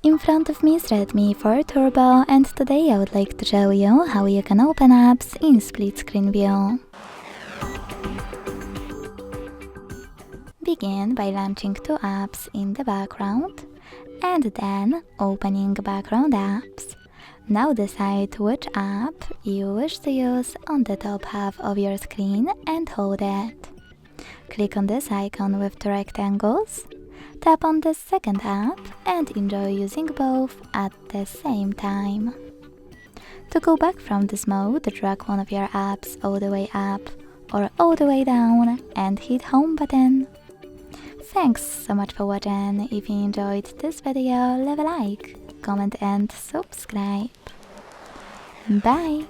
In front of me is Redmi Turbo, and today I would like to show you how you can open apps in split screen view. Begin by launching two apps in the background and then opening background apps. Now decide which app you wish to use on the top half of your screen and hold it. Click on this icon with the rectangles. Tap on the second app and enjoy using both at the same time. To go back from this mode, drag one of your apps all the way up or all the way down and hit home button. Thanks so much for watching. If you enjoyed this video, leave a like, comment and subscribe. Bye!